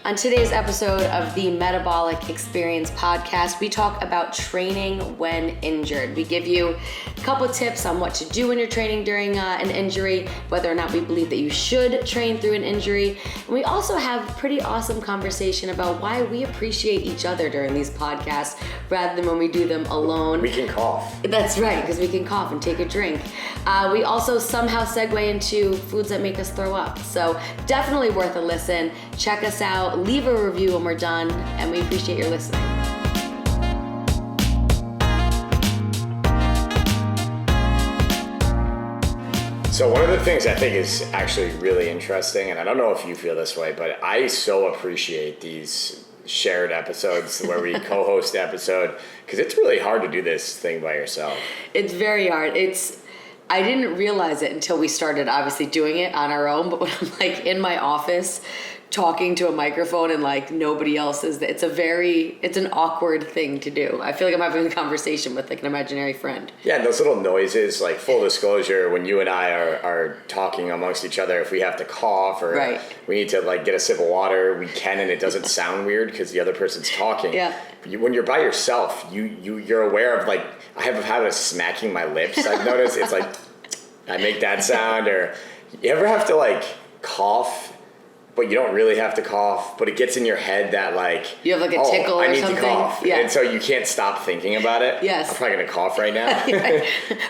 On today's episode of the Metabolic Experience podcast, we talk about training when injured. We give you a couple tips on what to do when you're training during an injury, whether or not we believe that you should train through an injury. And we also have a pretty awesome conversation about why we appreciate each other during these podcasts rather than when we do them alone. We can cough. That's right, because we can cough and take a drink. We also somehow segue into foods that make us throw up. So definitely worth a listen. Check us out. Leave a review when we're done, and we appreciate your listening. So one of the things I think is actually really interesting, and I don't know if you feel this way, but I so appreciate these shared episodes where we co-host the episode, because it's really hard to do this thing by yourself. It's very hard. I didn't realize it until we started obviously doing it on our own, but when I'm like in my office talking to a microphone and like nobody else is, it's an awkward thing to do. I feel like I'm having a conversation with like an imaginary friend. Yeah, and those little noises, like full disclosure, when you and I are talking amongst each other, if we have to cough or right. we need to like get a sip of water, we can, and it doesn't sound weird because the other person's talking. Yeah. When you're by yourself, you're aware of like, I have a habit of smacking my lips. I've noticed it's like, I make that sound, or you ever have to like cough, but you don't really have to cough, but it gets in your head that like, you have like a tickle or something. I need to cough. Yeah. And so you can't stop thinking about it. Yes. I'm probably going to cough right now. Yeah.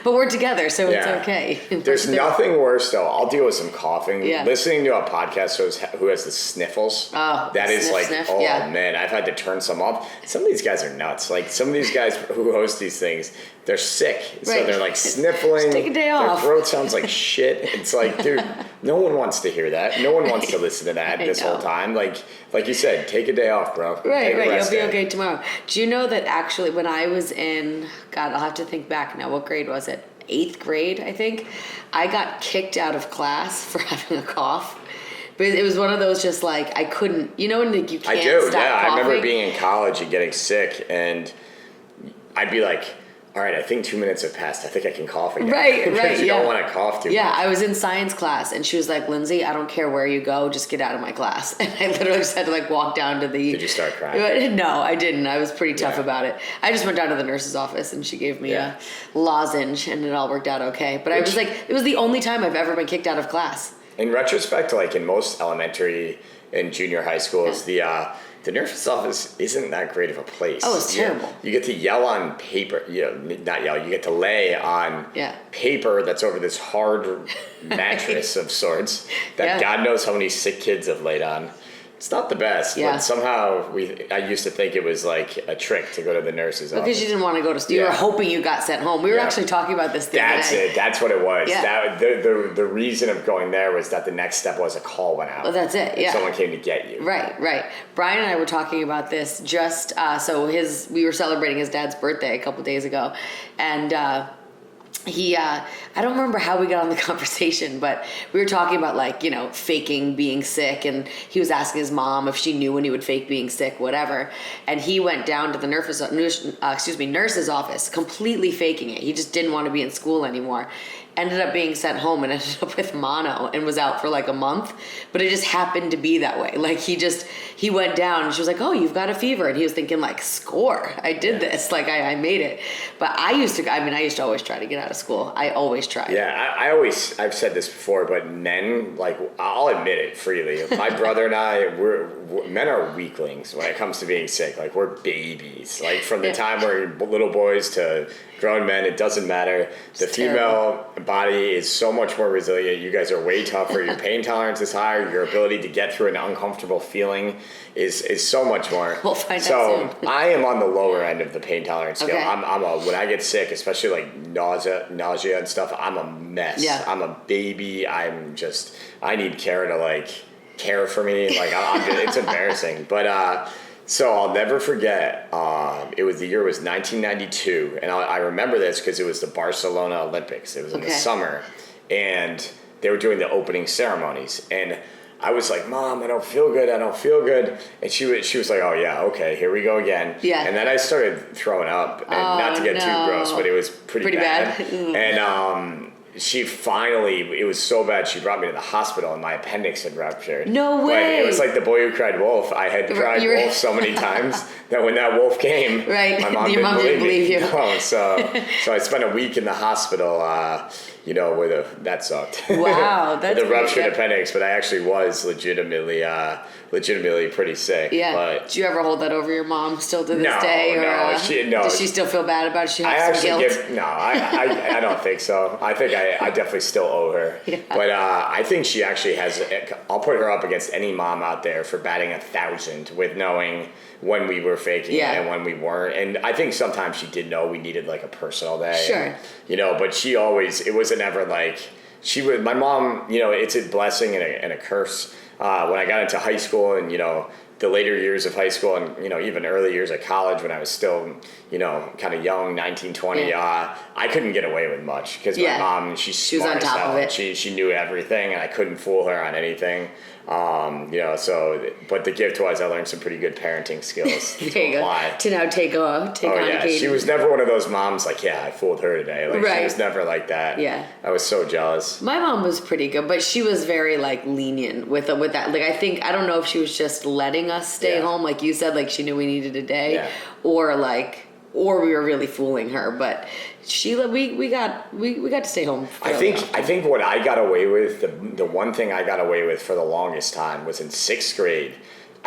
But we're together, so Yeah. it's okay. There's nothing worse though. I'll deal with some coughing. Yeah. Listening to a podcast who has the sniffles. Oh, that is like, sniff. oh Yeah. man, I've had to turn some off. Some of these guys are nuts. Like some of these guys who host these things, they're sick. So Right. they're like sniffling. Just take a day off. Their throat sounds like shit. It's like, dude, no one wants to hear that. No one wants to listen to that this whole time. Like you said, take a day off, bro. Right. You'll Rest be day. okay tomorrow. Do you know that actually when I was in, God, I'll have to think back now. What grade was it? 8th grade, I think. I got kicked out of class for having a cough. But it was one of those just like, I couldn't, you know, when like, you can't I do, stop yeah. coughing? I remember being in college and getting sick, and I'd be like, all right, I think 2 minutes have passed. I think I can cough again. Right, Because you yeah. don't want to cough too much. Yeah, I was in science class, and she was like, Lynsey, I don't care where you go, just get out of my class. And I literally just had to like walk down to the... Did you start crying? No, I didn't. I was pretty tough Yeah. about it. I just went down to the nurse's office, and she gave me a lozenge, and it all worked out okay. But I was like, it was the only time I've ever been kicked out of class. In retrospect, like in most elementary and junior high schools, the nurse's office isn't that great of a place. Oh, it's terrible. You get to yell on paper. Not yell. You get to lay on paper that's over this hard mattress of sorts that God knows how many sick kids have laid on. It's not the best, but somehow I used to think it was like a trick to go to the nurse's office. Because you didn't want to go to school. You were hoping you got sent home. We were actually talking about this the other day. That's it. That's what it was. Yeah. The reason of going there was that the next step was a call went out. Well, that's it, and someone came to get you. Right. Brian and I were talking about this just, we were celebrating his dad's birthday a couple days ago, and I don't remember how we got on the conversation, but we were talking about like, you know, faking being sick, and he was asking his mom if she knew when he would fake being sick, whatever. And he went down to the nurse's office, completely faking it. He just didn't want to be in school anymore. Ended up being sent home and ended up with mono and was out for like a month, but it just happened to be that way. Like he went down and she was like, oh, you've got a fever. And he was thinking like, score, I did this. Like I made it. But I used to always try to get out of school. I always tried. Yeah. I've said this before, but men, like I'll admit it freely. My brother and I, men are weaklings when it comes to being sick. Like we're babies. Like from the time we're little boys to grown men, it doesn't matter. The female body is so much more resilient. You guys are way tougher. Your pain tolerance is higher. Your ability to get through an uncomfortable feeling is so much more. We'll find out soon. I am on the lower end of the pain tolerance scale. Okay. When I get sick, especially like nausea and stuff, I'm a mess. Yeah. I'm a baby. I need Kara to like care for me. Like it's embarrassing. But so I'll never forget. The year was 1992, and I remember this because it was the Barcelona Olympics. It was in the summer, and they were doing the opening ceremonies, and I was like, Mom, I don't feel good. And she was like, oh yeah, okay, here we go again. Yeah. And then I started throwing up, and not to get too gross, but it was pretty bad. And she finally, it was so bad, she brought me to the hospital and my appendix had ruptured. No way. But it was like the boy who cried wolf. I had cried wolf so many times that when that wolf came, right. my mom Your didn't mom didn't believe me. you. No, so I spent a week in the hospital, that sucked. Wow, that's the ruptured great. appendix, but I actually was legitimately pretty sick. Yeah. But do you ever hold that over your mom still to this day? Or, no. Does she still feel bad about it? She has some guilt? I don't think so. I think I definitely still owe her. Yeah. But I think she actually has, I'll put her up against any mom out there for batting 1,000 with knowing when we were faking it and when we weren't. And I think sometimes she did know we needed like a personal day. Sure. But she always, it wasn't ever like, my mom, it's a blessing and a curse. When I got into high school and, the later years of high school and, even early years of college when I was still, kind of young, 19, 20, I couldn't get away with much because my mom, she's smart was on top of it. She knew everything and I couldn't fool her on anything. But the gift was I learned some pretty good parenting skills to apply. To now take on Katie. She was never one of those moms like, I fooled her today. Like she was never like that. Yeah. I was so jealous. My mom was pretty good, but she was very like lenient with that. Like I don't know if she was just letting us stay home, like you said, like she knew we needed a day, or we were really fooling her. But we got to stay home. I think what I got away with, the one thing I got away with for the longest time was in 6th grade.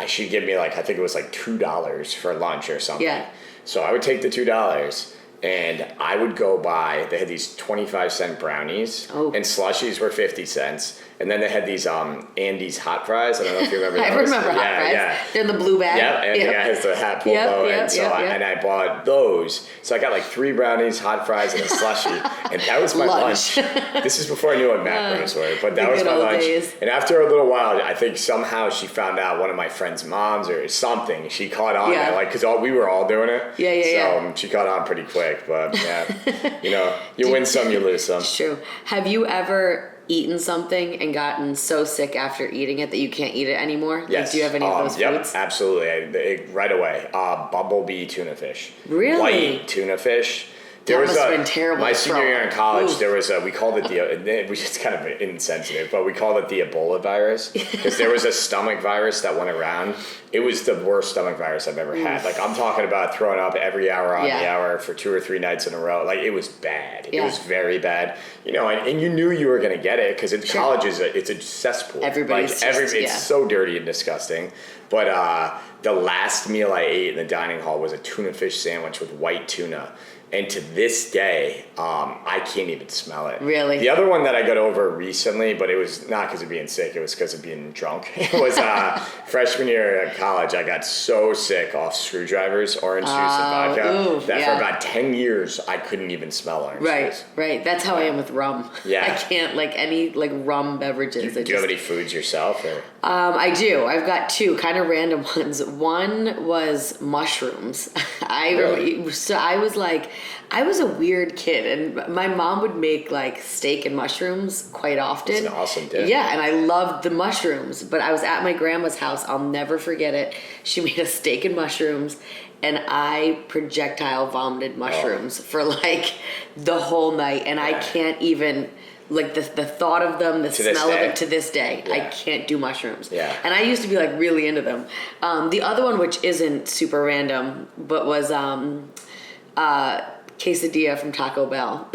She'd give me I think it was like $2 for lunch or something. Yeah. So I would take the $2 and I would go buy. They had these 25-cent brownies and slushies were 50 cents. And then they had these Andy's hot fries. I don't know if you remember those. I remember hot fries. Yeah. They're in the blue bag. Yeah, and the guy has the hat pulled low. And I bought those. So I got like 3 brownies, hot fries, and a slushie. And that was my lunch. This is before I knew what macros were. But that was my lunch. Days. And after a little while, I think somehow she found out one of my friend's moms or something. She caught on. Because we were all doing it. So she caught on pretty quick. But you win some, you lose some. It's true. Have you ever eaten something and gotten so sick after eating it that you can't eat it anymore? Yes. Do you have any of those foods? Absolutely. Right away. Bumblebee tuna fish. Really? White tuna fish. That must have been terrible. My senior year in college, there was we called it which is kind of insensitive, but we called it the Ebola virus because there was a stomach virus that went around. It was the worst stomach virus I've ever had. Like I'm talking about throwing up every hour on the hour for 2 or 3 nights in a row. Like it was bad. It was very bad. And you knew you were going to get it because college it's a cesspool. It's so dirty and disgusting. But the last meal I ate in the dining hall was a tuna fish sandwich with white tuna. And to this day, I can't even smell it. Really? The other one that I got over recently, but it was not because of being sick, it was because of being drunk. It was freshman year at college. I got so sick off screwdrivers, orange juice, and vodka that for about 10 years, I couldn't even smell orange juice. Right. That's how I am with rum. Yeah. I can't any rum beverages. Do you have any foods yourself? Or? I do. I've got 2 kind of random ones. One was mushrooms. I was a weird kid, and my mom would make steak and mushrooms quite often. It's an awesome dish. Yeah, and I loved the mushrooms, but I was at my grandma's house. I'll never forget it. She made a steak and mushrooms, and I projectile vomited mushrooms for the whole night, and I can't even... the thought of them, the smell of it to this day, I can't do mushrooms. Yeah. And I used to be really into them. The other one, which isn't super random, but was quesadilla from Taco Bell.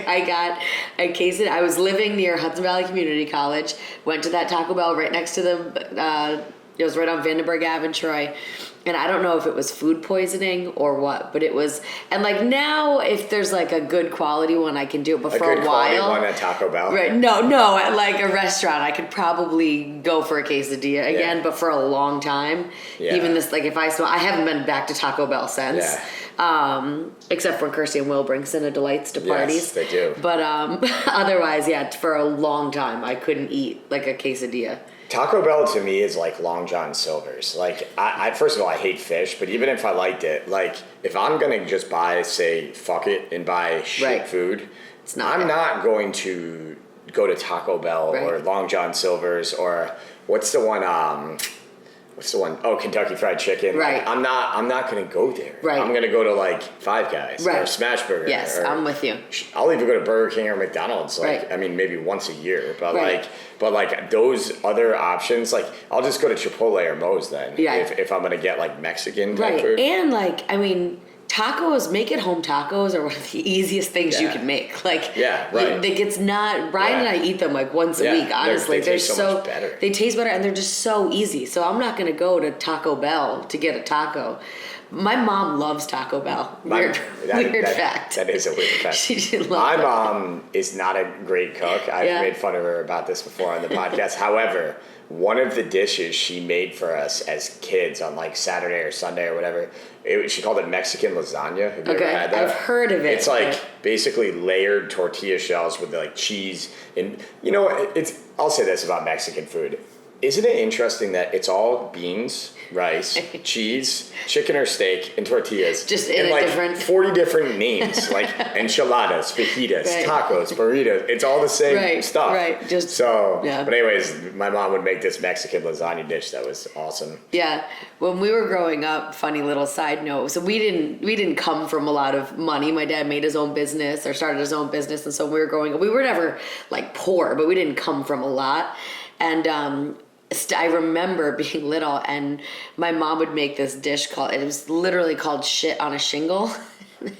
I got a quesadilla. I was living near Hudson Valley Community College, went to that Taco Bell right next to it was right on Vandenberg Ave in Troy. And I don't know if it was food poisoning or what, but it was. And now, if there's a good quality one, I can do it. But for a while, quality one at Taco Bell, right? No, at a restaurant, I could probably go for a quesadilla again. But for a long time, even this, if I haven't been back to Taco Bell since. Yeah. Except for Kirsty and Will bring Cinna Delights to parties. Yes, they do. But otherwise, for a long time, I couldn't eat a quesadilla. Taco Bell to me is like Long John Silver's. I first of all, I hate fish, but even if I liked it, if I'm gonna just say fuck it and buy shit food, I'm not going to go to Taco Bell or Long John Silver's or what's the one what's the one? Oh, Kentucky Fried Chicken. Right. Like, I'm not gonna go there. Right. I'm gonna go to like Five Guys or Smash Burger. Yes, I'm with you. I'll even go to Burger King or McDonald's. Like, Right. I mean, maybe once a year, but Right. like those other options, like I'll just go to Chipotle or Moe's then. Yeah. If I'm gonna get like Mexican type Right. food. And like, I mean, tacos, make it home tacos are one of the easiest things you Yeah. can make. Like, Yeah, right. it's not, Ryan and I eat them like once a Yeah, week, honestly. they taste so much better. They taste better and they're just so easy. So I'm not going to go to Taco Bell to get a taco. My mom loves Taco Bell. Weird fact. That is a weird fact. She did love My it. mom is not a great cook. I've Yeah. made fun of her about this before on the podcast. However, one of the dishes she made for us as kids on like Saturday or Sunday or whatever, she called it Mexican lasagna. Have you ever had that? I've heard of it. It's like basically layered tortilla shells with like cheese. And you know, I'll say this about Mexican food. Isn't it interesting that it's all beans, rice, cheese, chicken or steak, and tortillas? Just in and a like different- 40 different names, like enchiladas, fajitas, Right. tacos, burritos. It's all the same Right, stuff. right, just- so. yeah. But anyways, my mom would make this Mexican lasagna dish that was awesome. Yeah, when we were growing up, funny little side note. So we didn't come from a lot of money. My dad made his own business or started his own business, and so we were growing up. We were never like poor, but we didn't come from a lot. And I remember being little, and my mom would make this dish it was literally called shit on a shingle.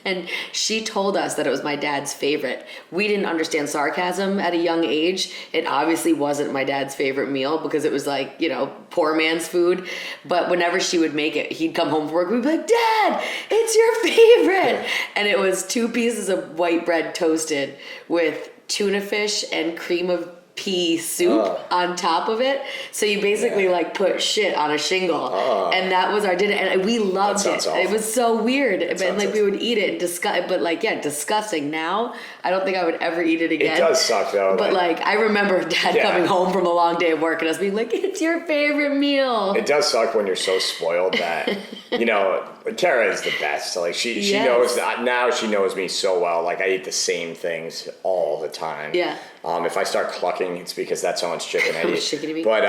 And she told us that it was my dad's favorite. We didn't understand sarcasm at a young age. It obviously wasn't my dad's favorite meal because it was like, poor man's food. But whenever she would make it, he'd come home from work. We'd be like, Dad, it's your favorite. And it was 2 pieces of white bread toasted with tuna fish and cream of pea soup on top of it. So you basically like put shit on a shingle. And that was our dinner. And we loved it. Awful. It was so weird. And like we would eat it and disgusting. Now, I don't think I would ever eat it again. It does suck though. But like I remember Dad coming home from a long day of work and us being like, it's your favorite meal. It does suck when you're so spoiled that, Kara is the best. So like she Yes. knows that now she knows me so well. Like I eat the same things all the time. Yeah. If I start clucking, it's because that's how much chicken I eat. Chicken you eat. But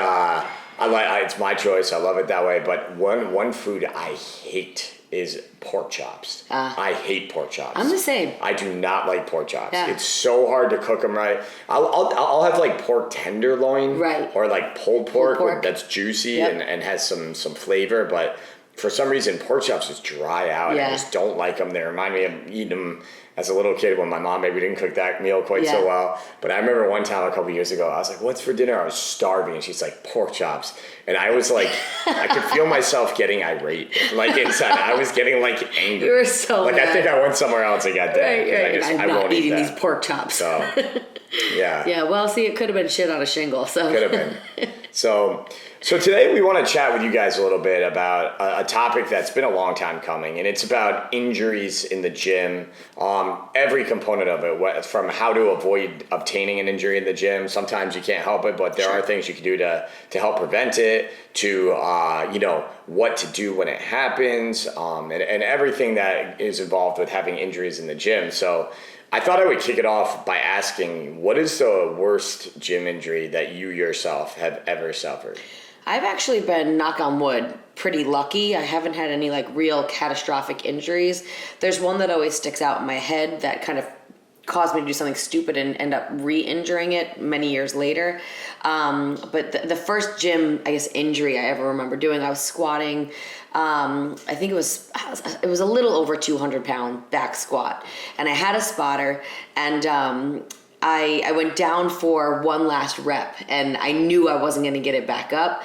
it's my choice. I love it that way. But one food I hate is pork chops. I hate pork chops. I'm the same. I do not like pork chops. Yeah. It's so hard to cook them right. I'll have like pork tenderloin, Right. or like pulled pork. pork. That's juicy Yep. and has some flavor, but for some reason pork chops just dry out. And I Yeah. just don't like them. They remind me of eating them as a little kid when my mom maybe didn't cook that meal quite so Yeah. well. But I remember one time a couple years ago, I was like, what's for dinner? I was starving. And she's like, pork chops. And I was like, I could feel myself getting irate. Like inside, I was getting like angry. You were so like, mad. I think I went somewhere else and got that. Right. I'm not won't eat eating that. these pork chops. So, yeah. Yeah, well, see, it could have been shit on a shingle. So Could have been. So today we want to chat with you guys a little bit about a topic that's been a long time coming, and it's about injuries in the gym. Every component of it, from how to avoid obtaining an injury in the gym. Sometimes you can't help it, but there are things you can do to help prevent it. To what to do when it happens, and everything that is involved with having injuries in the gym. So I thought I would kick it off by asking, what is the worst gym injury that you yourself have ever suffered? I've actually been, knock on wood, pretty lucky. I haven't had any like real catastrophic injuries. There's one that always sticks out in my head that kind of caused me to do something stupid and end up re-injuring it many years later. But the first gym, I guess, injury I ever remember doing, I was squatting. I think it was a little over 200-pound back squat, and I had a spotter, and I went down for one last rep, and I knew I wasn't going to get it back up.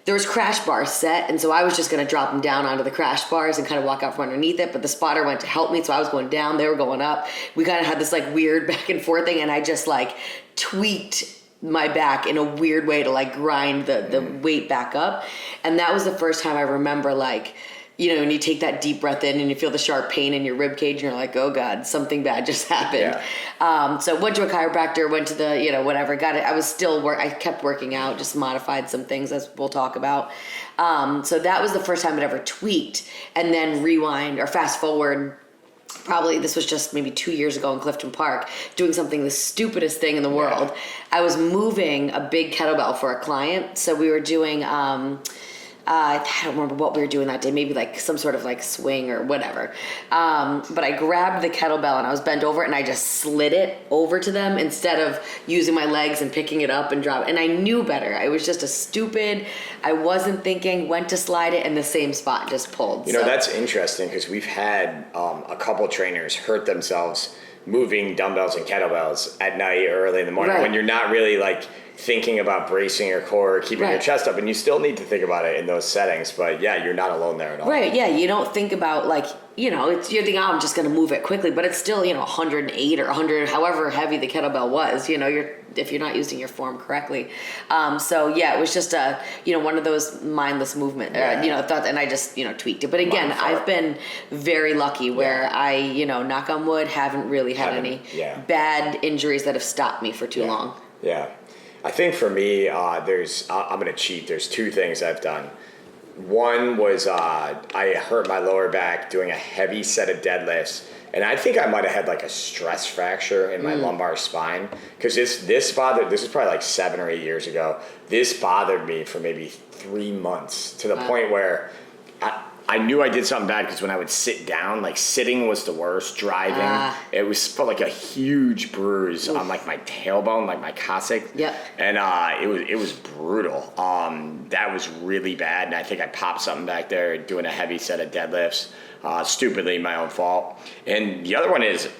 There was crash bars set, and so I was just going to drop them down onto the crash bars and kind of walk out from underneath it, but the spotter went to help me, so I was going down, they were going up. We kind of had this like weird back and forth thing, and I just like tweaked my back in a weird way to like grind the weight back up. And that was the first time I remember like, when you take that deep breath in and you feel the sharp pain in your rib cage and you're like, oh God, something bad just happened. Yeah. So went to a chiropractor, went to the, whatever, got it. I was still I kept working out, just modified some things as we'll talk about. So that was the first time it ever tweaked, and then rewind or fast forward. Probably this was just maybe 2 years ago in Clifton Park, doing something the stupidest thing in the world. I was moving a big kettlebell for a client. So we were doing, I don't remember what we were doing that day, maybe like some sort of like swing or whatever. But I grabbed the kettlebell and I was bent over and I just slid it over to them instead of using my legs and picking it up and drop it. And I knew better. I was just I wasn't thinking, went to slide it and the same spot just pulled. You know, that's interesting because we've had a couple trainers hurt themselves moving dumbbells and kettlebells at night or early in the morning when you're not really like thinking about bracing your core, keeping your chest up, and you still need to think about it in those settings. But yeah, you're not alone there at all. Right, yeah, you don't think about like, you're thinking, I'm just going to move it quickly, but it's still, 108 or 100, however heavy the kettlebell was, if you're not using your form correctly. So yeah, it was just one of those mindless movement, thoughts, and I just, tweaked it. But again, I've been very lucky where I, knock on wood, haven't really had any bad injuries that have stopped me for too long. Yeah. I think for me, I'm going to cheat. There's two things I've done. One was I hurt my lower back doing a heavy set of deadlifts. And I think I might have had like a stress fracture in my lumbar spine. Because this is probably like 7 or 8 years ago. This bothered me for maybe 3 months to the point where I knew I did something bad because when I would sit down, like sitting was the worst, driving, it felt like a huge bruise on like my tailbone, like my coccyx. Yep. And it was brutal. That was really bad. And I think I popped something back there doing a heavy set of deadlifts, stupidly, my own fault. And the other one is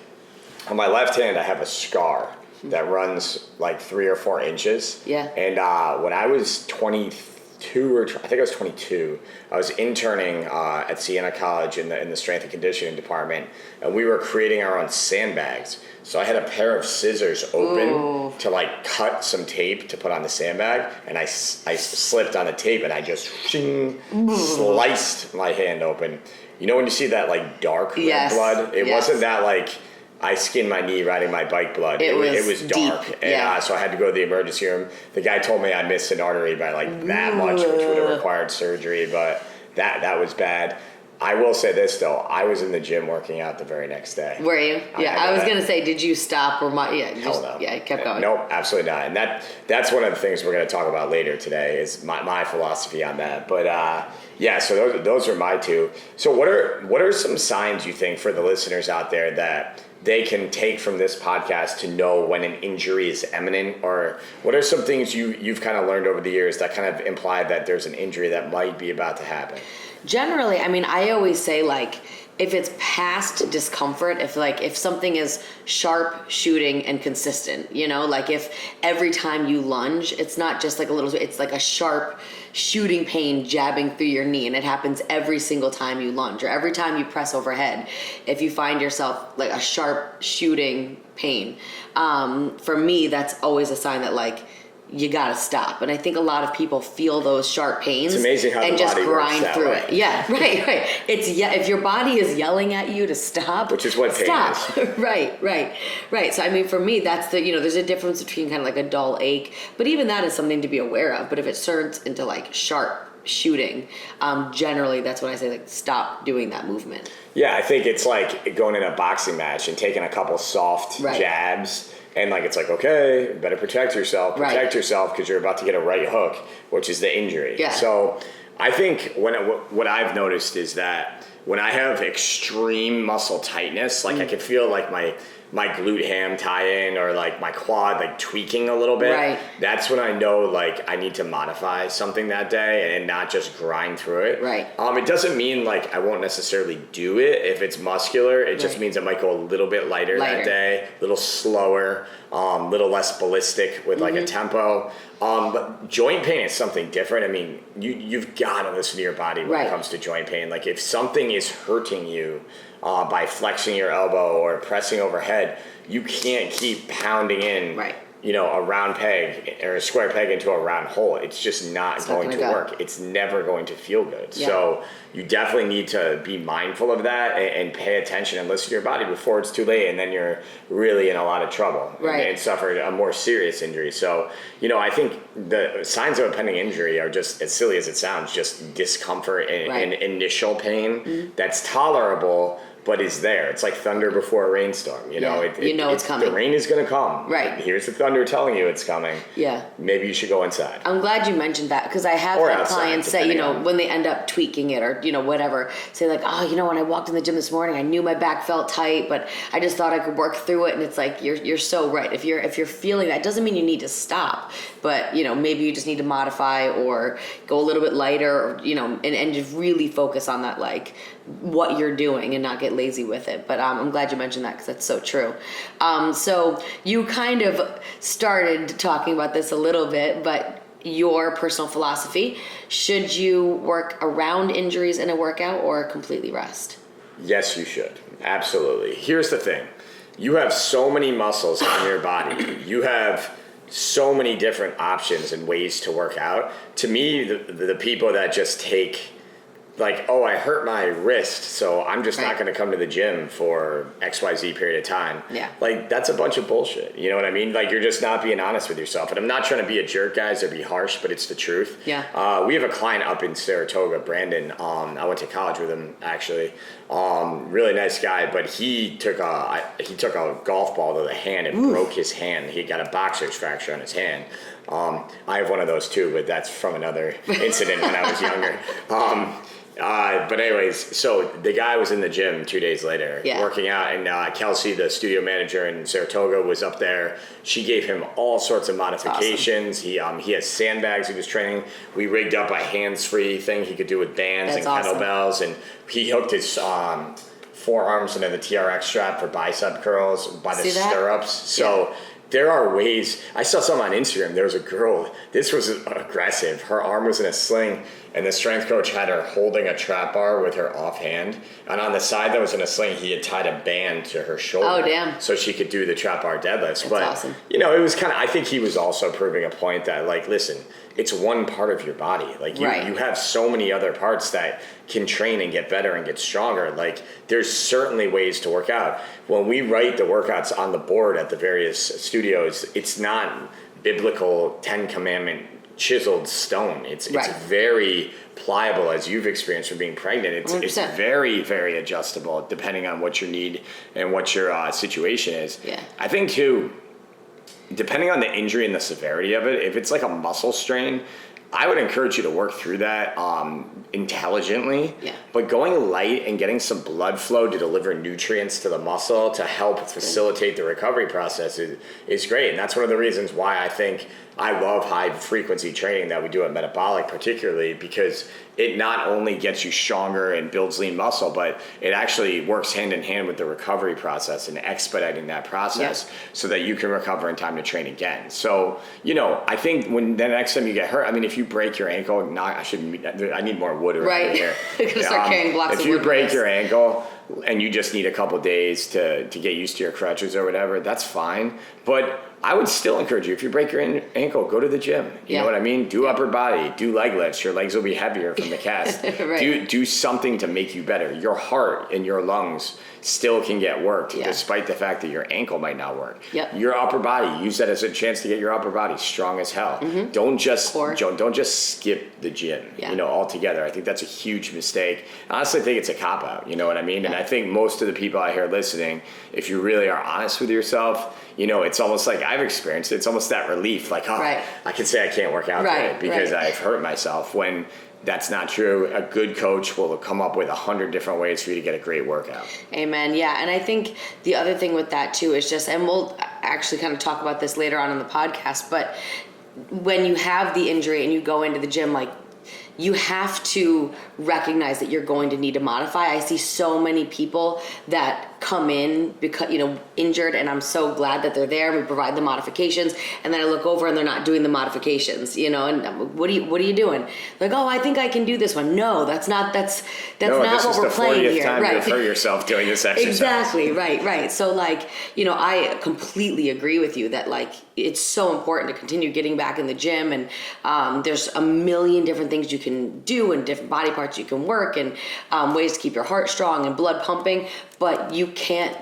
on my left hand, I have a scar that runs like 3 or 4 inches. Yeah. And when I was 22, I think I was 22. I was interning at Siena College in the strength and conditioning department, and we were creating our own sandbags. So I had a pair of scissors open to like cut some tape to put on the sandbag, and I slipped on the tape and I just sliced my hand open. You know when you see that like dark red blood? It wasn't that like I skinned my knee riding my bike blood. It was dark. Deep. And so I had to go to the emergency room. The guy told me I missed an artery by like that much, which would have required surgery, but that was bad. I will say this though, I was in the gym working out the very next day. Were you? Yeah, I was gonna say, did you stop or hell no. Yeah, kept going. Nope, absolutely not. And that's one of the things we're gonna talk about later today is my philosophy on that. But so those are my two. So what are some signs you think for the listeners out there that they can take from this podcast to know when an injury is imminent? Or what are some things you've kind of learned over the years that kind of imply that there's an injury that might be about to happen? Generally, I always say like, if it's past discomfort, if something is sharp, shooting, and consistent, like if every time you lunge, it's not just like it's like a sharp shooting pain jabbing through your knee, and it happens every single time you lunge or every time you press overhead. If you find yourself like a sharp shooting pain, for me, that's always a sign that like, you gotta stop. And I think a lot of people feel those sharp pains. It's amazing how and the just body grind works that through way. it. Yeah, right. It's if your body is yelling at you to stop, which is what pain stop. is. Right. So for me, that's there's a difference between kind of like a dull ache, but even that is something to be aware of. But if it turns into like sharp shooting, generally that's when I say like stop doing that movement. Yeah, I think it's like going in a boxing match and taking a couple soft jabs. And like it's like, okay, better protect yourself because you're about to get a right hook, which is the injury. Yeah. So I think what I've noticed is that when I have extreme muscle tightness, like I can feel like my glute ham tie in or like my quad like tweaking a little bit. Right. That's when I know like I need to modify something that day and not just grind through it. Right. It doesn't mean like I won't necessarily do it if it's muscular. It just means I might go a little bit lighter that day, a little slower, a little less ballistic with like a tempo. But joint pain is something different. You've got to listen to your body when it comes to joint pain. Like if something is hurting you by flexing your elbow or pressing overhead, you can't keep pounding in a round peg or a square peg into a round hole. It's just not going to work. It's never going to feel good. Yeah. So you definitely need to be mindful of that and pay attention and listen to your body before it's too late, and then you're really in a lot of trouble and suffer a more serious injury. So, I think the signs of a pending injury are just, as silly as it sounds, just discomfort and initial pain that's tolerable, but is there. It's like thunder before a rainstorm. You know, it's coming. The rain is going to come. Right. Here's the thunder telling you it's coming. Yeah. Maybe you should go inside. I'm glad you mentioned that because I have Or had outside, clients say, you know, depending on- when they end up tweaking it or, you know, whatever, say like, oh, you know, when I walked in the gym this morning, I knew my back felt tight, but I just thought I could work through it. And it's like, you're so right. If you're feeling that, doesn't mean you need to stop, but, you know, maybe you just need to modify or go a little bit lighter, or, you know, and just really focus on that, like what you're doing and not get lazy with it. But I'm glad you mentioned that because that's so true. So you kind of started talking about this a little bit, but your personal philosophy, should you work around injuries in a workout or completely rest? Yes, you should. Absolutely. Here's the thing. You have so many muscles on your body. You have so many different options and ways to work out. To me, the people that just take like, oh, I hurt my wrist, so I'm just not going to come to the gym for XYZ period of time. Yeah. Like, that's a bunch of bullshit. You know what I mean? Like, you're just not being honest with yourself. And I'm not trying to be a jerk, guys, or be harsh, but it's the truth. Yeah. We have a client up in Saratoga, Brandon. I went to college with him, actually. Really nice guy, but he took a golf ball to the hand and broke his hand. He got a boxer's fracture on his hand. I have one of those too, but that's from another incident when I was younger. But anyways, so the guy was in the gym 2 days later working out, and Kelsey, the studio manager in Saratoga, was up there. She gave him all sorts of modifications. Awesome. He has sandbags he was training. We rigged up a hands-free thing he could do with bands and kettlebells, and he hooked his forearms into the TRX strap for bicep curls by the stirrups. So there are ways. I saw something on Instagram. There was a girl. This was aggressive. Her arm was in a sling, and the strength coach had her holding a trap bar with her offhand. And on the side that was in a sling, he had tied a band to her shoulder. Oh, damn. So she could do the trap bar deadlifts. That's but, awesome. you know, it was kind of, I think he was also proving a point that, like, listen, it's one part of your body. Like, you have so many other parts that can train and get better and get stronger. Like, there's certainly ways to work out. When we write the workouts on the board at the various studios, it's not biblical 10 commandment chiseled stone. It's very pliable, as you've experienced from being pregnant. It's very, very adjustable depending on what your need and what your situation is. Yeah. I think too, depending on the injury and the severity of it, if it's like a muscle strain, I would encourage you to work through that intelligently. Yeah. But going light and getting some blood flow to deliver nutrients to the muscle to help facilitate the recovery process is great. And that's one of the reasons why I think I love high frequency training that we do at Metabolic, particularly because it not only gets you stronger and builds lean muscle, but it actually works hand in hand with the recovery process and expediting that process so that you can recover in time to train again. So, you know, I think when the next time you get hurt, I mean, if you break your ankle, I need more wood around here. Start carrying blocks if you break your ankle and you just need a couple days to get used to your crutches or whatever, that's fine. But I would still encourage you, if you break your ankle, go to the gym. You know what I mean? Do upper body, do leg lifts. Your legs will be heavier from the cast. Do something to make you better. Your heart and your lungs still can get worked despite the fact that your ankle might not work. Your upper body, use that as a chance to get your upper body strong as hell. Don't just skip the gym, you know, altogether. I think that's a huge mistake. I honestly think it's a cop-out, you know what I mean? And I think most of the people out here listening, if you really are honest with yourself, you know, it's almost like I've experienced it. It's almost that relief, like, I can say I can't work out today because I've hurt myself, when that's not true. A good coach will come up with 100 different ways for you to get a great workout. Amen. Yeah. And I think the other thing with that too is just, and we'll actually kind of talk about this later on in the podcast, but when you have the injury and you go into the gym, like, you have to recognize that you're going to need to modify. I see so many people that come in because, you know, injured, and I'm so glad that they're there. We provide the modifications, and then I look over and they're not doing the modifications, you know, and what are you doing? Like, oh, I think I can do this one. No, that's not what we're playing here. Time to hurt yourself doing this exercise. Exactly. Right. So, like, you know, I completely agree with you that, like, it's so important to continue getting back in the gym, and there's a million different things you can do and different body parts you can work, and ways to keep your heart strong and blood pumping, but you can't,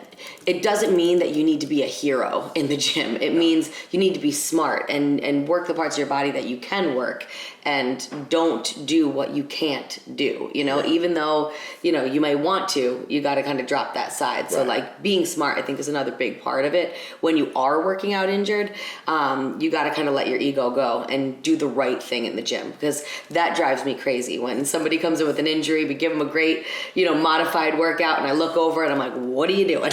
it doesn't mean that you need to be a hero in the gym. It means you need to be smart and work the parts of your body that you can work, and don't do what you can't do, even though, you may want to, you got to kind of drop that side. So like being smart, I think, is another big part of it. When you are working out injured, you got to kind of let your ego go and do the right thing in the gym, because that drives me crazy. When somebody comes in with an injury, we give them a great, modified workout, and I look over and I'm like, what are you doing?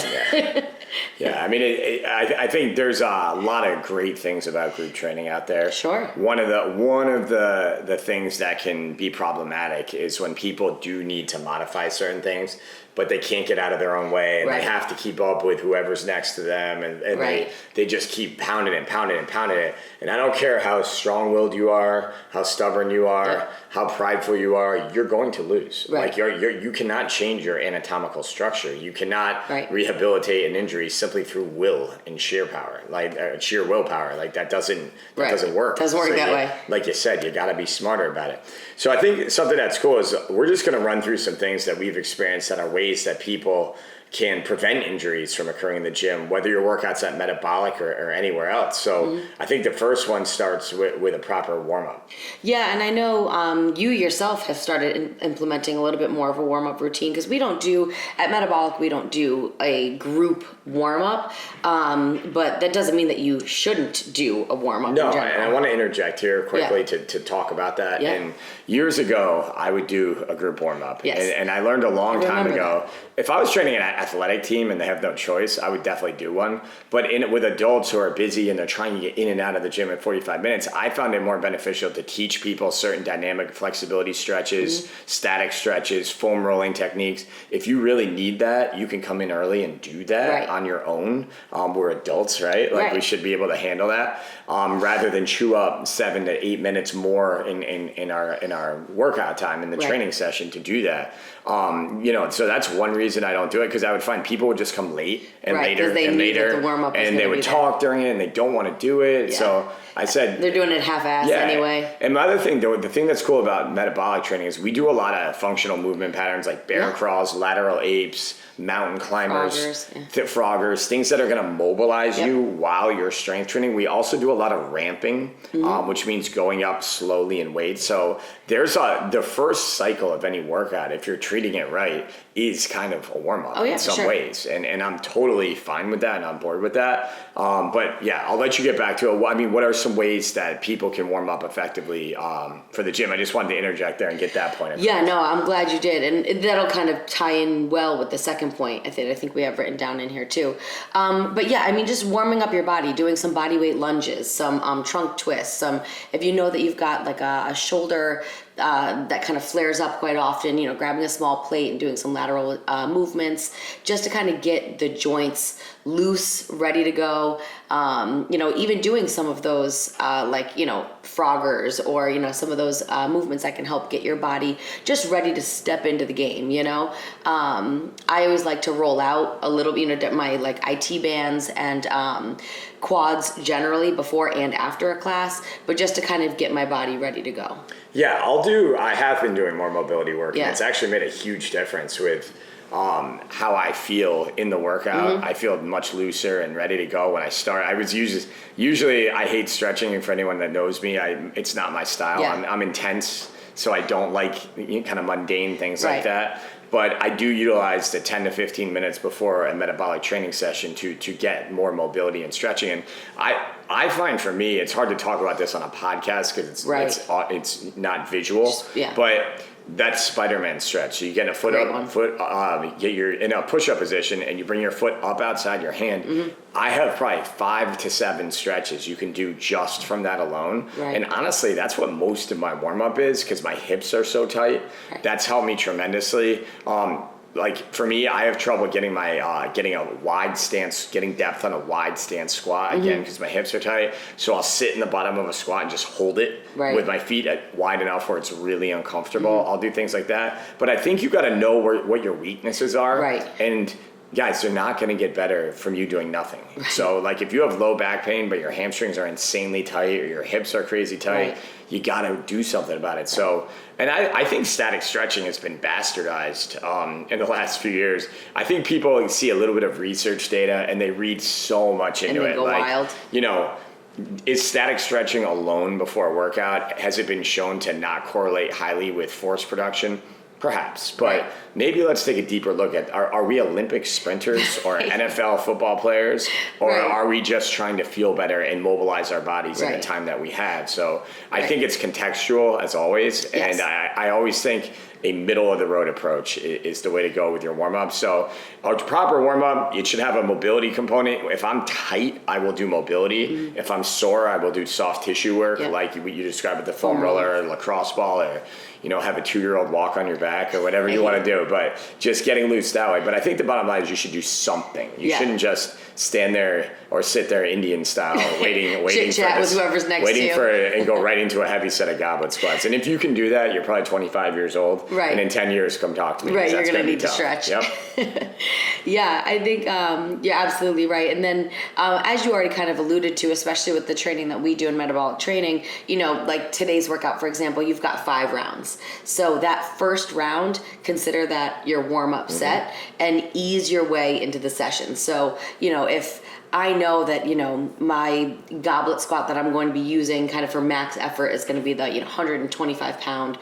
Yeah, I mean, I think there's a lot of great things about group training out there. Sure. One of the things that can be problematic is when people do need to modify certain things, but they can't get out of their own way, and they have to keep up with whoever's next to them, and they just keep pounding it. And I don't care how strong-willed you are, how stubborn you are, how prideful you are, you're going to lose. Right. Like you cannot change your anatomical structure. You cannot rehabilitate an injury simply through will and sheer power, sheer willpower. Like that doesn't work. Doesn't work that way. Like you said, you got to be smarter about it. So I think something that's cool is we're just going to run through some things that we've experienced that are ways that people can prevent injuries from occurring in the gym, whether your workout's at Metabolic or anywhere else. So I think the first one starts with a proper warm-up. Yeah, and I know you yourself have started implementing a little bit more of a warm-up routine, because at Metabolic, we don't do a group warm-up, but that doesn't mean that you shouldn't do a warm-up in general. And I want to interject here quickly to talk about that. Yeah. And years ago, I would do a group warm-up. Yes. And I learned a long time ago, that. If I was training an athletic team and they have no choice, I would definitely do one. But with adults who are busy and they're trying to get in and out of the gym in 45 minutes, I found it more beneficial to teach people certain dynamic flexibility stretches, static stretches, foam rolling techniques. If you really need that, you can come in early and do that on your own. We're adults, right? We should be able to handle that, rather than chew up 7 to 8 minutes more in our workout time in the training session to do that. So that's one reason I don't do it, because I would find people would just come late and later and later, and they would talk during it and they don't want to do it. Yeah. So I said they're doing it half-assed anyway. And my other thing, the thing that's cool about metabolic training is we do a lot of functional movement patterns like bear crawls, lateral apes, mountain climbers, froggers, things that are going to mobilize you while you're strength training. We also do a lot of ramping, which means going up slowly in weight. So there's the first cycle of any workout, if you're treating it right, is kind of a warm-up in some ways. And I'm totally fine with that and on board with that. But yeah, I'll let you get back to it. I mean, what are some ways that people can warm up effectively for the gym? I just wanted to interject there and get that point across. Yeah, no, I'm glad you did. And that'll kind of tie in well with the second point I think we have written down in here too. But yeah, I mean, just warming up your body, doing some body weight lunges, some trunk twists, if you know that you've got like a shoulder that kind of flares up quite often, grabbing a small plate and doing some lateral movements just to kind of get the joints loose, ready to go. Even doing some of those froggers or, some of those movements that can help get your body just ready to step into the game, I always like to roll out a little, my like IT bands and quads generally before and after a class, but just to kind of get my body ready to go. Yeah, I have been doing more mobility work, and it's actually made a huge difference with how I feel in the workout. I feel much looser and ready to go when I start. Usually I hate stretching, and for anyone that knows me, it's not my style. I'm intense, so I don't like kind of mundane things like that. But I do utilize the 10 to 15 minutes before a metabolic training session to get more mobility and stretching. And I find for me, it's hard to talk about this on a podcast because it's not visual. But that's Spider-Man stretch. So you get a you're in a push-up position and you bring your foot up outside your hand. I have probably 5 to 7 stretches you can do just from that alone. And honestly, that's what most of my warm-up is, because my hips are so tight. That's helped me tremendously. Like for me, I have trouble getting my getting a wide stance, getting depth on a wide stance squat again because my hips are tight. So I'll sit in the bottom of a squat and just hold it with my feet wide enough where it's really uncomfortable. I'll do things like that. But I think you got to know what your weaknesses are. And guys, they're not going to get better from you doing nothing. Right. So like if you have low back pain, but your hamstrings are insanely tight or your hips are crazy tight, right, you got to do something about it. So, and I think static stretching has been bastardized in the last few years. I think people see a little bit of research data and they read so much into it. Go like, wild. You know, is static stretching alone before a workout, has it been shown to not correlate highly with force production? Perhaps, but right, maybe let's take a deeper look at, are we Olympic sprinters or NFL football players, or right, are we just trying to feel better and mobilize our bodies right, in the time that we have? So I right, think it's contextual as always, yes, and I always think a middle of the road approach is the way to go with your warm up. So a proper warm up, it should have a mobility component. If I'm tight, I will do mobility. Mm-hmm. If I'm sore, I will do soft tissue work, yep, like you described with the foam roller or lacrosse ball, or have a 2-year-old walk on your back or whatever you want to do, but just getting loose that way. But I think the bottom line is you should do something. You shouldn't just stand there or sit there Indian style waiting chat with whoever's next to you, and go right into a heavy set of goblet squats. And if you can do that, you're probably 25 years old, right, and in 10 years come talk to me. Right, you're going to need to stretch. Yep. Yeah, I think you're absolutely right. And then as you already kind of alluded to, especially with the training that we do in metabolic training, like today's workout, for example, you've got 5 rounds. So that first round, consider that your warm-up mm-hmm, set, and ease your way into the session. So, if I know that, my goblet squat that I'm going to be using kind of for max effort is going to be the, 125 pound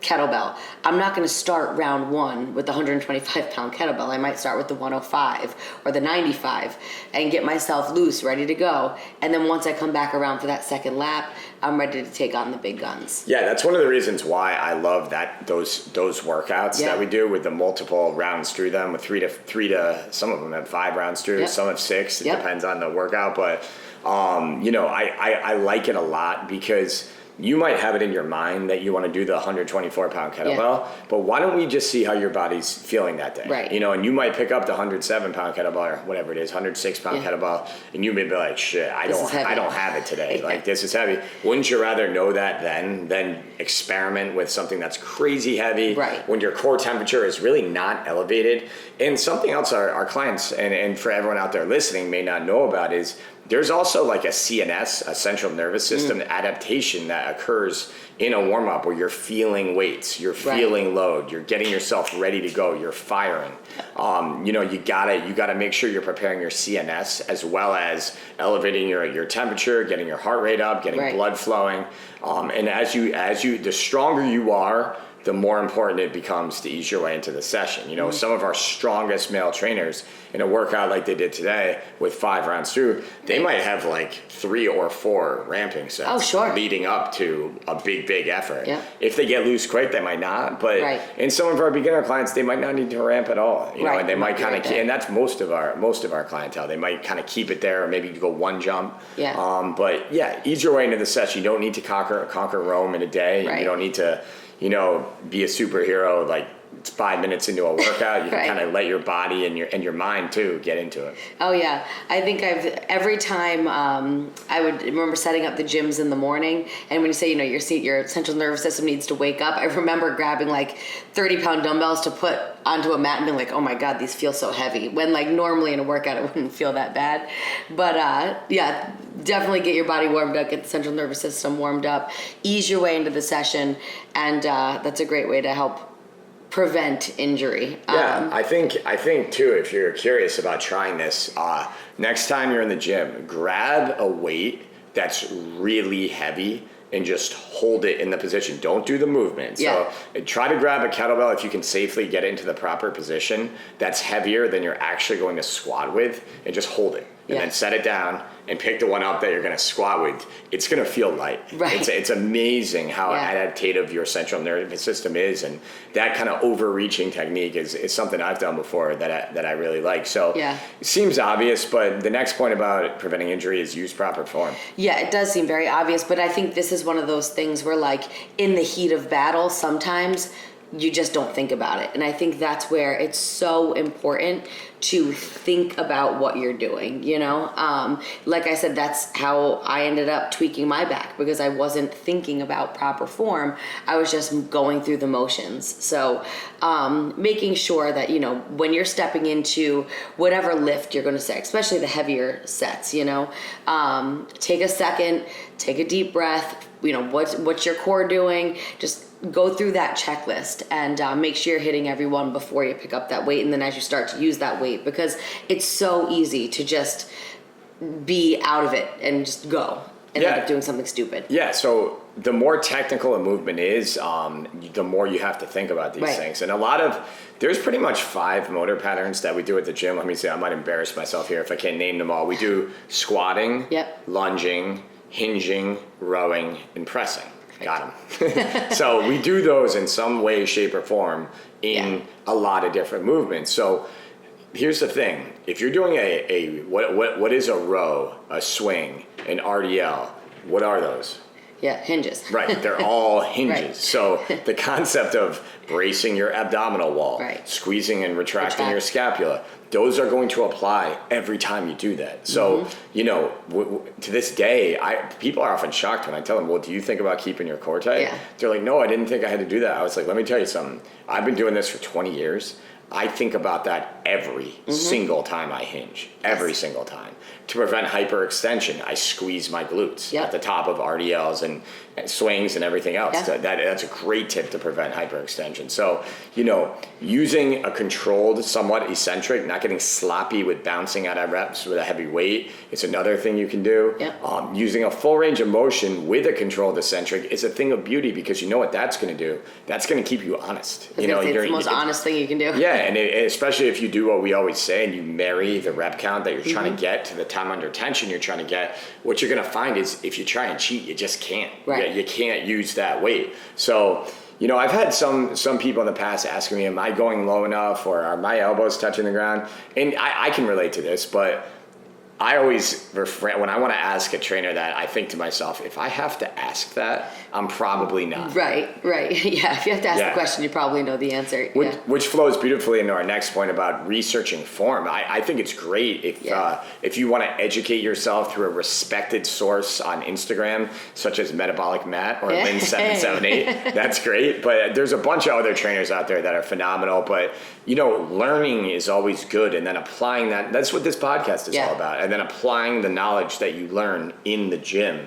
kettlebell. I'm not going to start round 1 with the 125 pound kettlebell. I might start with the 105 or the 95 and get myself loose, ready to go. And then once I come back around for that second lap, I'm ready to take on the big guns. Yeah, that's one of the reasons why I love those workouts that we do with the multiple rounds through them, with three to some of them have 5 rounds through, some have 6. It depends on the workout, but I like it a lot because you might have it in your mind that you want to do the 124 pound kettlebell, but why don't we just see how your body's feeling that day? Right. And you might pick up the 107 pound kettlebell or whatever it is, 106 pound kettlebell, and you may be like, shit, I don't have it today. Like, this is heavy. Wouldn't you rather know that than experiment with something that's crazy heavy, right, when your core temperature is really not elevated? And something else our clients and for everyone out there listening may not know about is there's also like a CNS, a central nervous system adaptation that occurs in a warm-up where you're feeling weights, you're feeling load, you're getting yourself ready to go, you're firing. You gotta make sure you're preparing your CNS as well as elevating your temperature, getting your heart rate up, getting blood flowing. And as you, the stronger you are, the more important it becomes to ease your way into the session. Some of our strongest male trainers in a workout like they did today with 5 rounds through, they might have like 3 or 4 ramping sets leading up to a big effort. Yeah. If they get loose quick, they might not, but in some of our beginner clients, they might not need to ramp at all. And they might kind of, and that's most of our clientele. They might kind of keep it there, or maybe go 1 jump. Yeah. But yeah, ease your way into the session. You don't need to conquer Rome in a day. Right. You don't need to be a superhero like 5 minutes into a workout. You can kind of let your body and your mind too get into it. Oh yeah, I think every time I would remember setting up the gyms in the morning, and when you say your central nervous system needs to wake up, I remember grabbing like 30-pound dumbbells to put onto a mat and being like, oh my god, these feel so heavy, when like normally in a workout it wouldn't feel that bad. But yeah, definitely get your body warmed up, get the central nervous system warmed up, ease your way into the session, and that's a great way to help prevent injury. Yeah, I think too, if you're curious about trying this, next time you're in the gym, grab a weight that's really heavy and just hold it in the position. Don't do the movement. So try to grab a kettlebell if you can safely get it into the proper position that's heavier than you're actually going to squat with, and just hold it. And then set it down and pick the one up that you're going to squat with. It's going to feel light. Right. It's amazing how adaptive your central nervous system is, and that kind of overreaching technique is something I've done before that I really like. So it seems obvious, but the next point about preventing injury is use proper form. Yeah, it does seem very obvious, but I think this is one of those things where, like, in the heat of battle, sometimes you just don't think about it. And I think that's where it's so important to think about what you're doing, you know? Like I said, that's how I ended up tweaking my back, because I wasn't thinking about proper form. I was just going through the motions. So making sure that, you know, when you're stepping into whatever lift you're going to say, especially the heavier sets, you know, take a second, take a deep breath, you know, what's your core doing? Just go through that checklist and make sure you're hitting every one before you pick up that weight, and then as you start to use that weight, because it's so easy to just be out of it and just go and end up doing something stupid. Yeah, so the more technical a movement is, the more you have to think about these things. And there's pretty much 5 motor patterns that we do at the gym. Let me see, I might embarrass myself here if I can't name them all. We do squatting, lunging, hinging, rowing, and pressing. Got them. So we do those in some way, shape, or form in a lot of different movements. So here's the thing: if you're doing what is a row, a swing, an RDL? What are those? Yeah, hinges. Right, they're all hinges. So the concept of bracing your abdominal wall, squeezing and retracting your scapula, those are going to apply every time you do that. So, you know, to this day, people are often shocked when I tell them, well, do you think about keeping your core tight? Yeah. They're like, no, I didn't think I had to do that. I was like, let me tell you something. I've been doing this for 20 years. I think about that every single time I hinge, every single time. To prevent hyperextension, I squeeze my glutes at the top of RDLs and swings and everything else. That's a great tip to prevent hyperextension. So, you know, using a controlled, somewhat eccentric, not getting sloppy with bouncing out of reps with a heavy weight, is another thing you can do. Using a full range of motion with a controlled eccentric is a thing of beauty, because you know what that's going to do? That's going to keep you honest. You know, it's the most honest thing you can do. Yeah, and especially if you do what we always say and you marry the rep count that you're trying to get to the time under tension you're trying to get, what you're going to find is if you try and cheat, you just can't. You can't use that weight. So, you know, I've had some people in the past asking me, am I going low enough, or are my elbows touching the ground? And I can relate to this, but I always refrain when I want to ask a trainer that. I think to myself, if I have to ask that, I'm probably not. Right. Yeah, if you have to ask the question, you probably know the answer. Which flows beautifully into our next point about researching form. I think it's great if you want to educate yourself through a respected source on Instagram, such as Metabolic Matt or Lynn778. That's great. But there's a bunch of other trainers out there that are phenomenal. But, you know, learning is always good, and then applying that's what this podcast is all about. And then applying the knowledge that you learn in the gym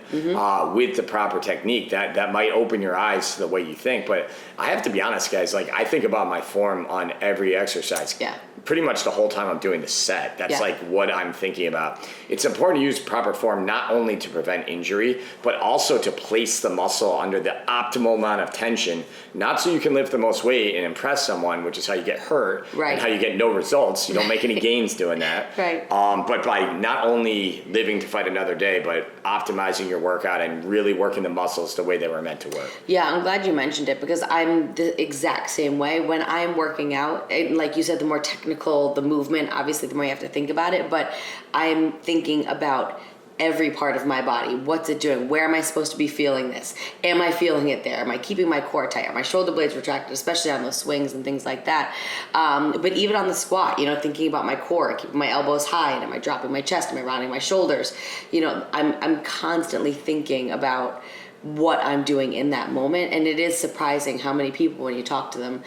with the proper technique, that might open your eyes to the way you think. But I have to be honest, guys, like I think about my form on every exercise. Pretty much the whole time I'm doing the set. That's like what I'm thinking about. It's important to use proper form not only to prevent injury, but also to place the muscle under the optimal amount of tension, not so you can lift the most weight and impress someone, which is how you get hurt and how you get no results. You don't make any gains doing that. But by not only living to fight another day, but optimizing your workout and really working the muscles the way they were meant to work. Yeah, I'm glad you mentioned it, because I'm the exact same way. When I'm working out, like you said, the more technical the movement, obviously the more you have to think about it, but I'm thinking about every part of my body. What's it doing? Where am I supposed to be feeling this? Am I feeling it there? Am I keeping my core tight? Are my shoulder blades retracted, especially on those swings and things like that? But even on the squat, you know, thinking about my core, keeping my elbows high, and am I dropping my chest? Am I rounding my shoulders? You know, I'm constantly thinking about what I'm doing in that moment, and it is surprising how many people, when you talk to them,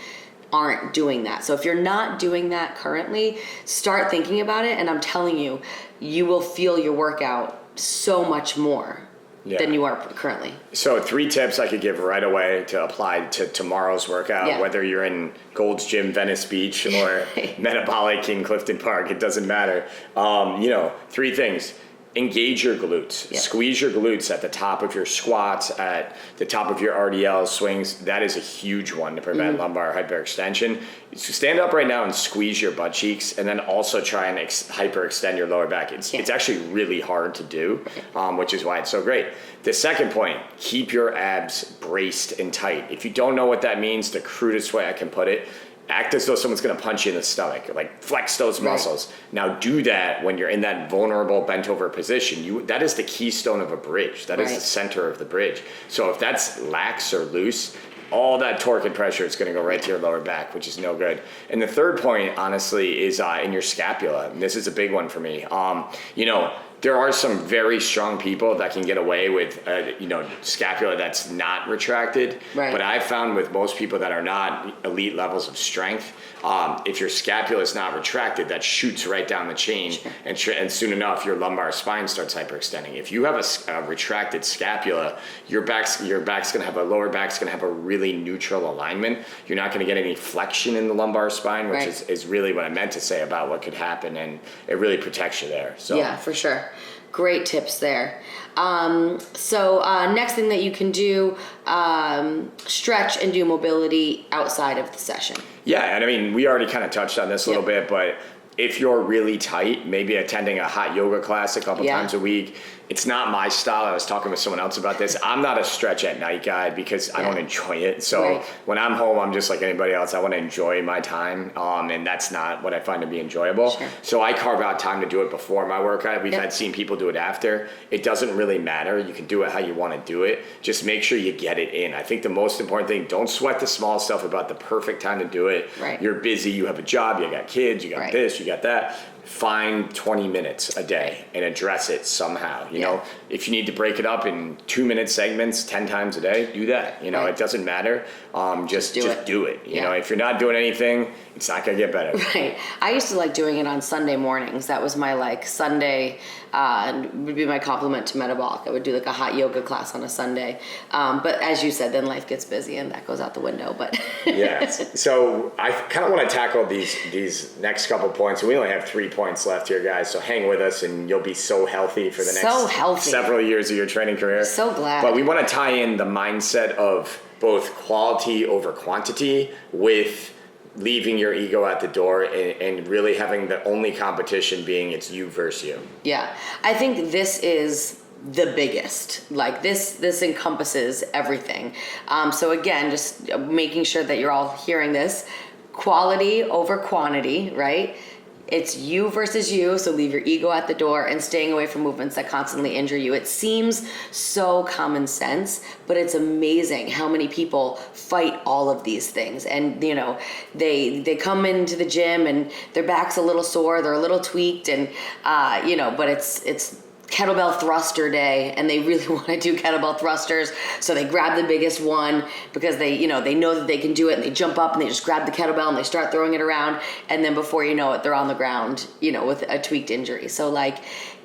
aren't doing that. So if you're not doing that currently, start thinking about it, and I'm telling you, you will feel your workout so much more than you are currently. So 3 tips I could give right away to apply to tomorrow's workout, whether you're in Gold's Gym, Venice Beach, or Metabolic in Clifton Park, it doesn't matter. 3 things. Engage your glutes. Squeeze your glutes at the top of your squats, at the top of your RDL swings. That is a huge one to prevent lumbar hyperextension. So stand up right now and squeeze your butt cheeks, and then also try and hyperextend your lower back. It's actually really hard to do, which is why it's so great. The second point, keep your abs braced and tight. If you don't know what that means, the crudest way I can put it, act as though someone's going to punch you in the stomach. Like, flex those muscles. Now do that when you're in that vulnerable bent over position. That is the keystone of a bridge. That is the center of the bridge. So if that's lax or loose, all that torque and pressure is going to go right to your lower back, which is no good. And the third point, honestly, is in your scapula. And this is a big one for me. There are some very strong people that can get away with, scapula that's not retracted. Right. But I've found with most people that are not elite levels of strength, if your scapula is not retracted, that shoots right down the chain, Sure. and soon enough, your lumbar spine starts hyperextending. If you have a retracted scapula, your lower back's going to have a really neutral alignment. You're not going to get any flexion in the lumbar spine, which Right. is really what I meant to say about what could happen, and it really protects you there. So Yeah, for sure. Great tips there. Next thing that you can do, stretch and do mobility outside of the session. Yeah, and I mean, we already kind of touched on this a little bit, but if you're really tight, maybe attending a hot yoga class a couple times a week. It's not my style. I was talking with someone else about this. I'm not a stretch at night guy because I don't enjoy it. So when I'm home, I'm just like anybody else. I want to enjoy my time, and that's not what I find to be enjoyable. Sure. So I carve out time to do it before my workout. We've had seen people do it after. It doesn't really matter. You can do it how you want to do it. Just make sure you get it in. I think the most important thing, don't sweat the small stuff about the perfect time to do it. Right. You're busy. You have a job. You got kids. You got this. You got that. Find 20 minutes a day and address it somehow. You know, if you need to break it up in 2-minute segments 10 times a day, do that. You know, it doesn't matter. Just do it. You know, if you're not doing anything, it's not going to get better. Right. I used to like doing it on Sunday mornings. That was my Sunday, would be my compliment to Metabolic. I would do like a hot yoga class on a Sunday. But as you said, then life gets busy and that goes out the window. But yeah. So I kind of want to tackle these next couple points. We only have 3 points left here, guys. So hang with us and you'll be so healthy for the next several years of your training career. So glad. But we want to tie in the mindset of both quality over quantity with leaving your ego at the door and really having the only competition being it's you versus you. Yeah. I think this is the biggest. Like this encompasses everything. So again, just making sure that you're all hearing this. Quality over quantity, right? It's you versus you, so leave your ego at the door and staying away from movements that constantly injure you. It seems so common sense, but it's amazing how many people fight all of these things. And, you know, they come into the gym and their back's a little sore, they're a little tweaked, and, but it's kettlebell thruster day and they really want to do kettlebell thrusters, so they grab the biggest one because they know that they can do it, and they jump up and they just grab the kettlebell and they start throwing it around, and then before you know it, they're on the ground, with a tweaked injury. So like,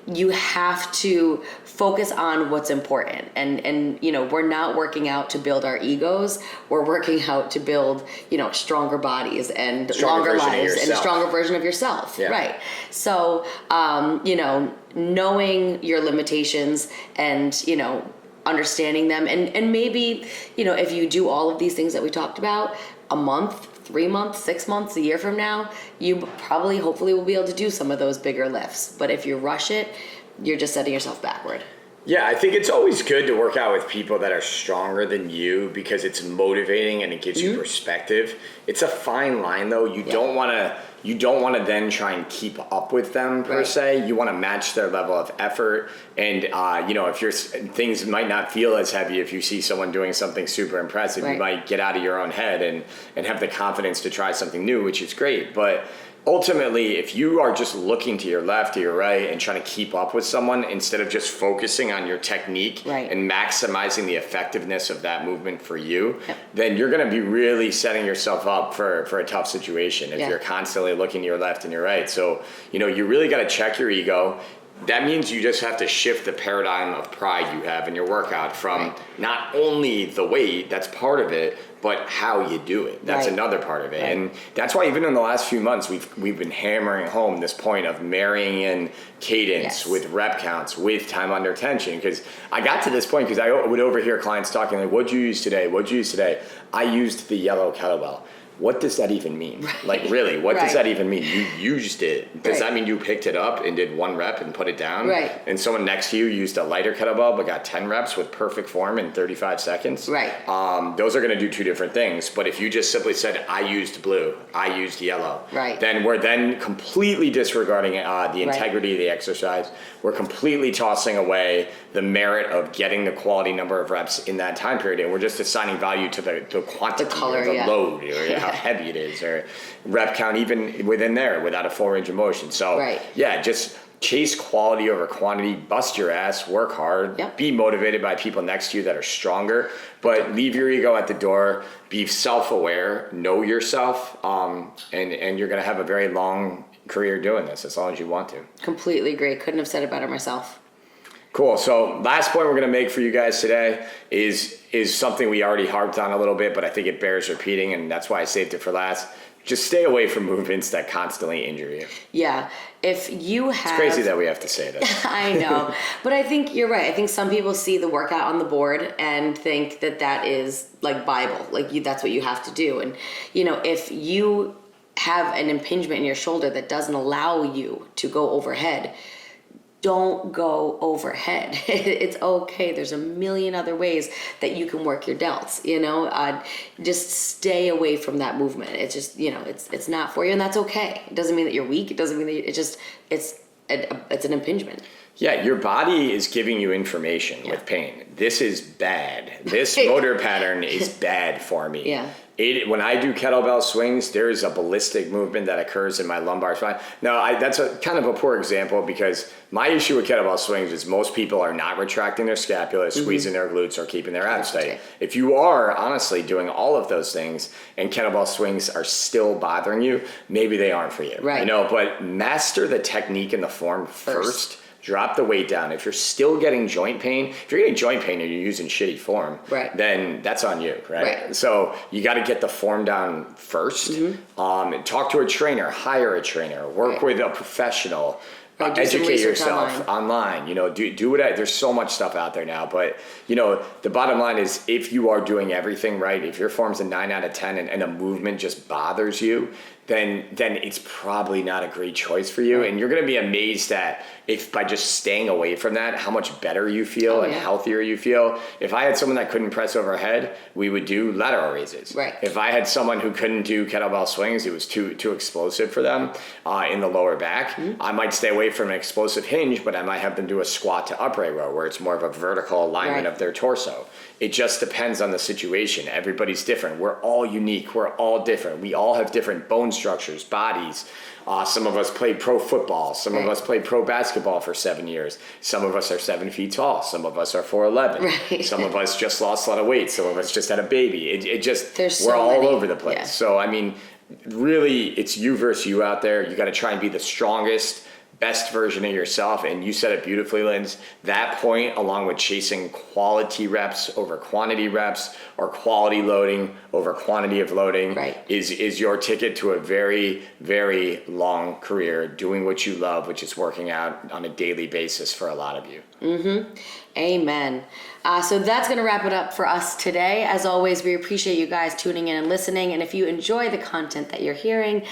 you have to focus on what's important, and we're not working out to build our egos, we're working out to build stronger bodies and longer lives and a stronger version of yourself. Right. So knowing your limitations and understanding them, and maybe if you do all of these things that we talked about, a month, 3 months, 6 months, a year from now, you hopefully will be able to do some of those bigger lifts. But if you rush it, you're just setting yourself backward. Yeah, I think it's always good to work out with people that are stronger than you because it's motivating and it gives you perspective. It's a fine line though. You don't want to then try and keep up with them per se. You want to match their level of effort, and if things might not feel as heavy if you see someone doing something super impressive, you might get out of your own head and have the confidence to try something new, which is great. But ultimately, if you are just looking to your left or your right and trying to keep up with someone instead of just focusing on your technique and maximizing the effectiveness of that movement for you, then you're going to be really setting yourself up for a tough situation if you're constantly looking to your left and your right. So, you really got to check your ego. That means you just have to shift the paradigm of pride you have in your workout from not only the weight, that's part of it, but how you do it. That's another part of it. And that's why even in the last few months, we've been hammering home this point of marrying in cadence with rep counts, with time under tension. Because I got to this point because I would overhear clients talking like, what'd you use today? What'd you use today? I used the yellow kettlebell. what does that even mean? Like, really, what does that even mean? You used it. Does that mean you picked it up and did 1 rep and put it down? Right. And someone next to you used a lighter kettlebell but got 10 reps with perfect form in 35 seconds? Right. Those are going to do 2 different things. But if you just simply said, I used blue, I used yellow, right, then we're then completely disregarding the integrity of the exercise. We're completely tossing away the merit of getting the quality number of reps in that time period. And we're just assigning value to the quantity, the color, or the load, or how heavy it is, or rep count even within there without a full range of motion. So just chase quality over quantity, bust your ass, work hard, be motivated by people next to you that are stronger, but leave your ego at the door, be self-aware, know yourself, and you're going to have a very long career doing this as long as you want to. Completely agree. Couldn't have said it better myself. Cool. So last point we're going to make for you guys today is something we already harped on a little bit, but I think it bears repeating, and that's why I saved it for last. Just stay away from movements that constantly injure you. Yeah. If you have... It's crazy that we have to say this. I know. But I think you're right. I think some people see the workout on the board and think that that is like Bible. Like that's what you have to do. And, if you have an impingement in your shoulder that doesn't allow you to go overhead, don't go overhead. It's okay. There's a million other ways that you can work your delts, just stay away from that movement. It's just, it's not for you, and that's okay. It doesn't mean that you're weak. It doesn't mean that it's an impingement. Yeah, your body is giving you information with pain. This is bad. This motor pattern is bad for me. Yeah. When I do kettlebell swings, there is a ballistic movement that occurs in my lumbar spine. Now, that's a kind of a poor example because my issue with kettlebell swings is most people are not retracting their scapula, squeezing their glutes, or keeping their abs tight. If you are honestly doing all of those things and kettlebell swings are still bothering you, maybe they aren't for you. Right. But master the technique and the form first. Drop the weight down. If you're still getting joint pain, if you're getting joint pain and you're using shitty form, then that's on you, right? So you got to get the form down first. Talk to a trainer, hire a trainer, work with a professional. Educate yourself online. Do what there's so much stuff out there now, but the bottom line is if you are doing everything right, if your form's a 9 out of 10 and a movement just bothers you, then it's probably not a great choice for you. And you're going to be amazed at if by just staying away from that, how much better you feel and healthier you feel. If I had someone that couldn't press overhead, we would do lateral raises. Right. If I had someone who couldn't do kettlebell swings, it was too explosive for them in the lower back, I might stay away from an explosive hinge, but I might have them do a squat to upright row where it's more of a vertical alignment of their torso. It just depends on the situation. Everybody's different. We're all unique. We're all different. We all have different bone structures, bodies. Some of us played pro football. Some of us played pro basketball for 7 years. Some of us are 7 feet tall. Some of us are 4'11". Some of us just lost a lot of weight. Some of us just had a baby. We're all over the place. Yeah. So, really, it's you versus you out there. You got to try and be the strongest, best version of yourself. And you said it beautifully, Lyns. That point, along with chasing quality reps over quantity reps or quality loading over quantity of loading is your ticket to a very, very long career doing what you love, which is working out on a daily basis for a lot of you. Amen. So that's going to wrap it up for us today. As always, we appreciate you guys tuning in and listening. And if you enjoy the content that you're hearing,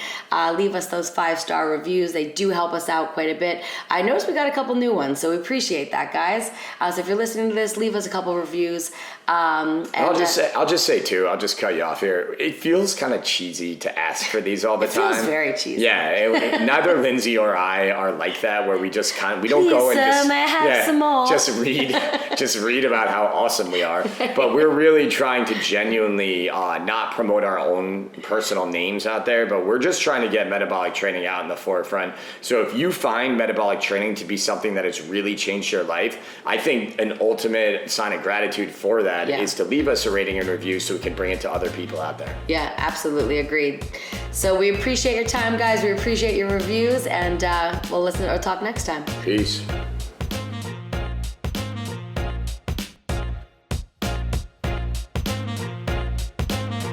leave us those 5-star reviews. They do help us out quite a bit. I noticed we got a couple new ones, so we appreciate that, guys. So if you're listening to this, leave us a couple reviews. I'll just say too, I'll just cut you off here. It feels kind of cheesy to ask for these all the time. It feels very cheesy. Yeah, neither Lynsey or I are like that, where we just we don't go and just read about how awesome we are. But we're really trying to genuinely not promote our own personal names out there, but we're just trying to get metabolic training out in the forefront. So if you find metabolic training to be something that has really changed your life, I think an ultimate sign of gratitude for that is to leave us a rating and review so we can bring it to other people out there. Yeah, absolutely agreed. So we appreciate your time, guys. We appreciate your reviews, and we'll listen or talk next time. Peace.